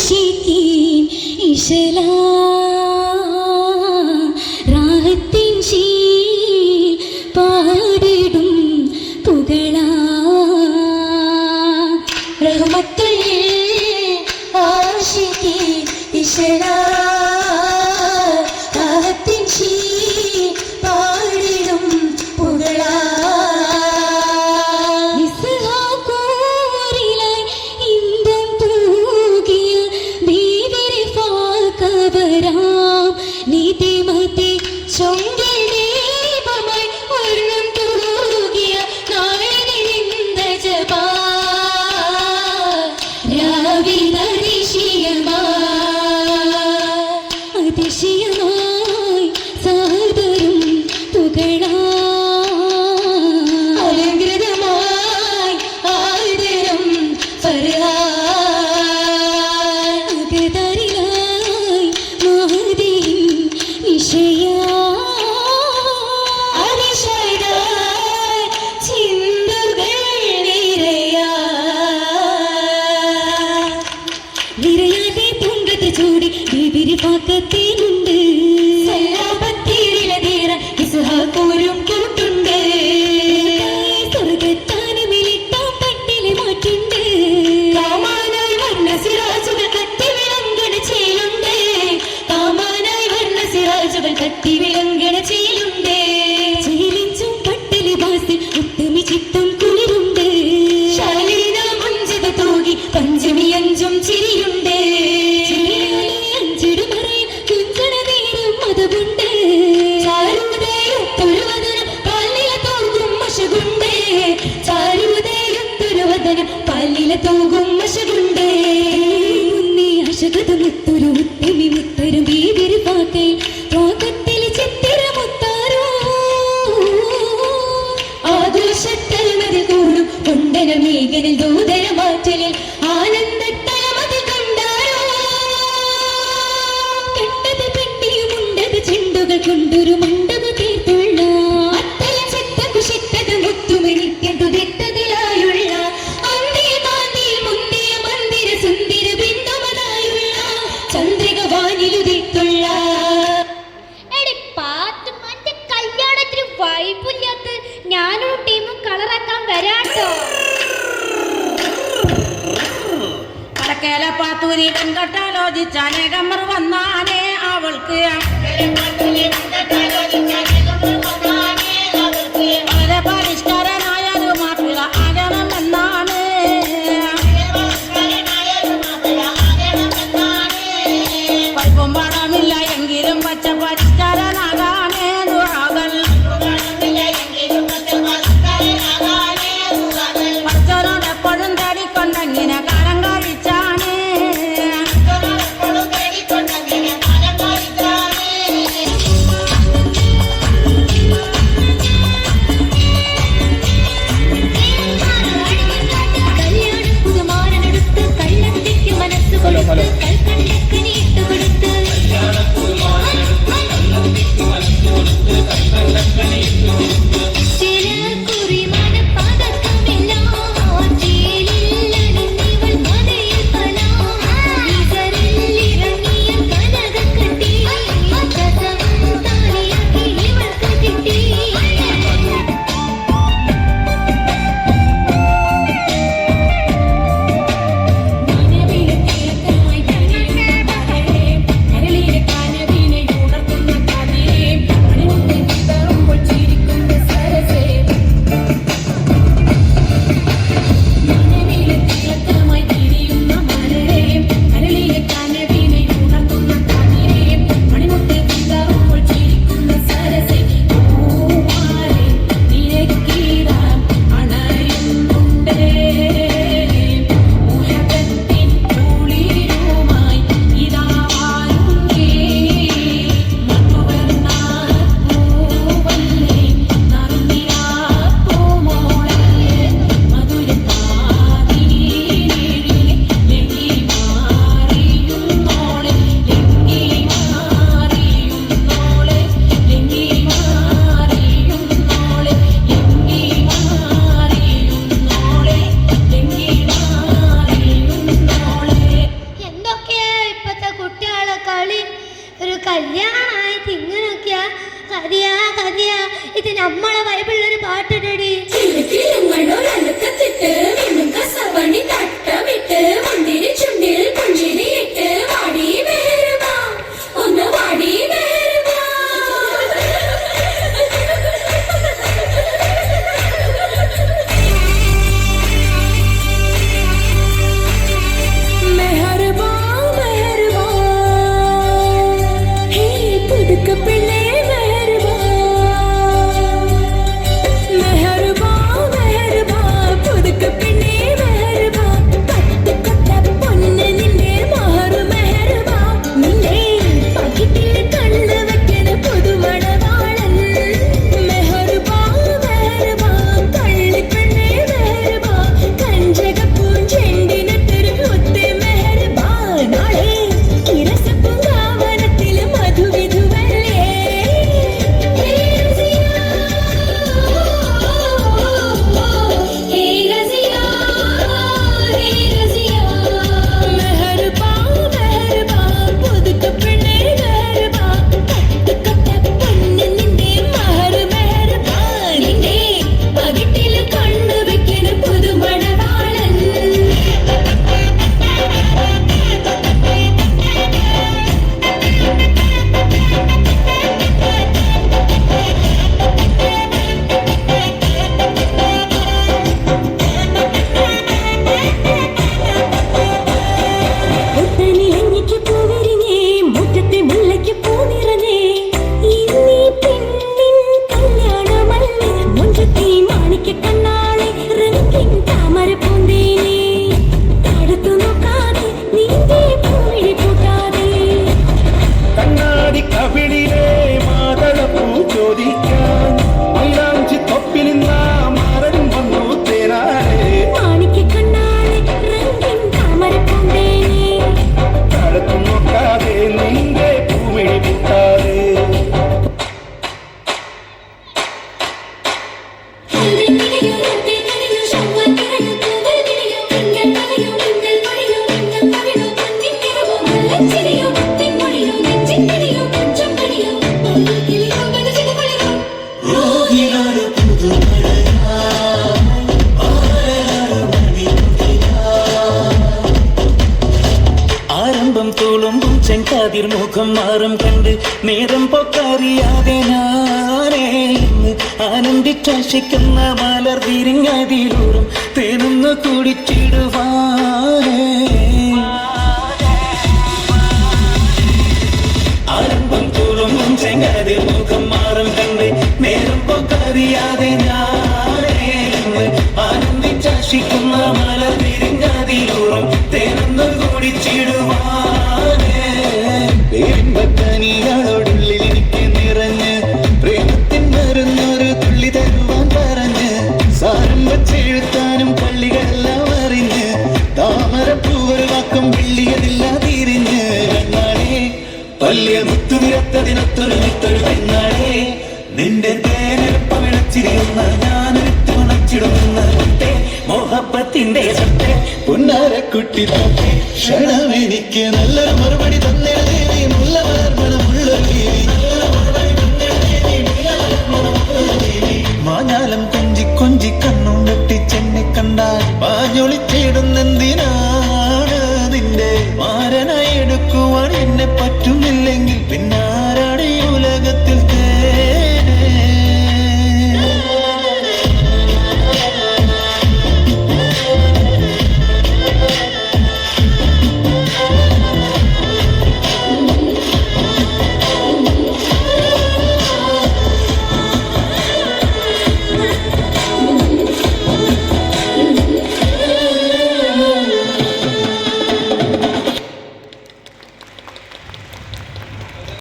ആശിക്കീൻ ഇശലാ രാഹത്തിൻ ശീൽ പാടിടും പുകളാ റഹ്മത്തുൽ ആശിക്കീൻ ഇശലാ രാഹത്തിൻ ശീൽ പാടിടും പുകളാ നീതിമതി ചൊങ്കിലേപമായി വർണ്ണം തൂകിയ നാളിനിന്ദ ജപാ അതിശയമായി സാദരം പുകളാ അലങ്കൃതമായി ആദരം ഫർഹാ ചൂടി പാക്കത്തേനുണ്ട് ഇസ്ഹാഖൂരും കൂട്ടുണ്ട് സ്വർഗത്താനുമിലിട്ടാം പട്ടിലെ മാറ്റുണ്ട് കാമാനായി വർണ്ണ സിറാജുകൾ കത്തി വിളങ്കണ ചെയ്യലുണ്ട് കാമാനായി വർണ്ണ സിറാജുകൾ കത്തി വിളങ്കണ ചെയ്യലുണ്ട് ചേലിഞ്ചും പട്ടല് ബാസിൽ ഉത്തമി ചിത്തം കുളിരുണ്ട് ശാലീന മുഞ്ചത തൂകി പഞ്ചമി അഞ്ചും ചിരിയുണ്ട് പല്ലില തൂകും മശകുണ്ടേ അശകതമുത്തൊരു ഉത്തമി മുത്തരും ബീവിരി പാക്കയിൽ പാകത്തിൽ ചിത്തിര മുത്താരോ ആഘോഷത്തലമതി കൂടും കൊണ്ടന മേഘനിൽ ദൂതര മാറ്റലിൽ ആനന്ദത്തലമതി കണ്ടാരോ കണ്ടത് പെട്ടിയുമുണ്ടത് ചെണ്ടുകൾ കൊണ്ടൊരു മണ്ഡപ തീർത്തുള്ള അത്തല ചെത്ത കുശിത്തത് മുത്തുമി നിത്യം തുതിത്തതിലായുള്ള ചന്ദ്രിക വാനിലുദിത്തുള്ള എടി പാത്തുമ്മന്റെ കല്യാണത്തിന് വൈബില്ലാത്ത ഞാനും ടീമും കളറാക്കാൻ വരാട്ടോ. കടക്കേല പാത്തൂരി വെങ്കട്ടാലോചിച്ചാനേകമ്മർ വന്നാനേ അവൾക്ക് വളരെ പരിഷ്കാരനായൊരു മാപ്പിള ആകണമെന്നാണ്. പൈപ്പും പണമില്ല എങ്കിലും പച്ച പരിഷ്കാരനാകാനേ ദുആകൾ പച്ചനോട് എപ്പോഴും തേടിക്കൊണ്ടങ്ങനെ കാലം കഴിച്ചാനേ. ചില കുറിമന പതക്കമില്ല ചേലില്ലണി തുളുമ്പും ചെങ്കാതിർ മുഖം മാറും കണ്ട് നേരം പൊക്കറിയാതെ ഞാനേ ഇന്ന് ആനന്ദിച്ചാശിക്കുന്ന മലർ വിരിഞ്ഞതിലൂറും തേനൊന്ന് കുടിച്ചിടുവാനേ ആരംഭം തുളുമ്പും ചെങ്കാതിർ മുഖം മാറും കണ്ട് നേരം പൊക്കറിയാതെ ഞാനേ ഇന്ന് ആനന്ദിച്ചാശിക്കുന്ന മലർ വിരിഞ്ഞതിലൂറും തേനൊന്ന് കുടിച്ചിടുവാനേ പേരിമ്പക്കനികളോടുള്ളിൽ എനിക്ക് നിറഞ്ഞ് പ്രേമത്തിൻ മരുന്നൊരു തുള്ളി തരുവാൻ പറഞ്ഞ് സാരം വച്ചെഴുത്താനും പള്ളികളെല്ലാം അറിഞ്ഞ് താമരപ്പൂവൊരു വാക്കം വെള്ളിയതില്ല തിരിഞ്ഞ് കണ്ണാടേ പള്ളിയ മുത്തുനിരത്തതിനൊത്തൊരു മിത്തൊരു കണ്ണാടേ നിന്റെ തേനെടുപ്പമിളച്ചിരിയുന്ന ഞാനൊരുത്തി ഉണച്ചിടുന്ന കുട്ടേ മോഹപ്പത്തിന്റെ സത്തേ പുന്നാരക്കുട്ടി തൊട്ടേ ക്ഷണമെനിക്ക് നല്ലൊരു മറുപടി തന്നിടേ മുല്ല മലർമണമുള്ള മാഞ്ഞാലം കൊഞ്ചി കൊഞ്ചി കണ്ണും വെട്ടി ചെന്നെ കണ്ടാൽ പാഞ്ഞൊളി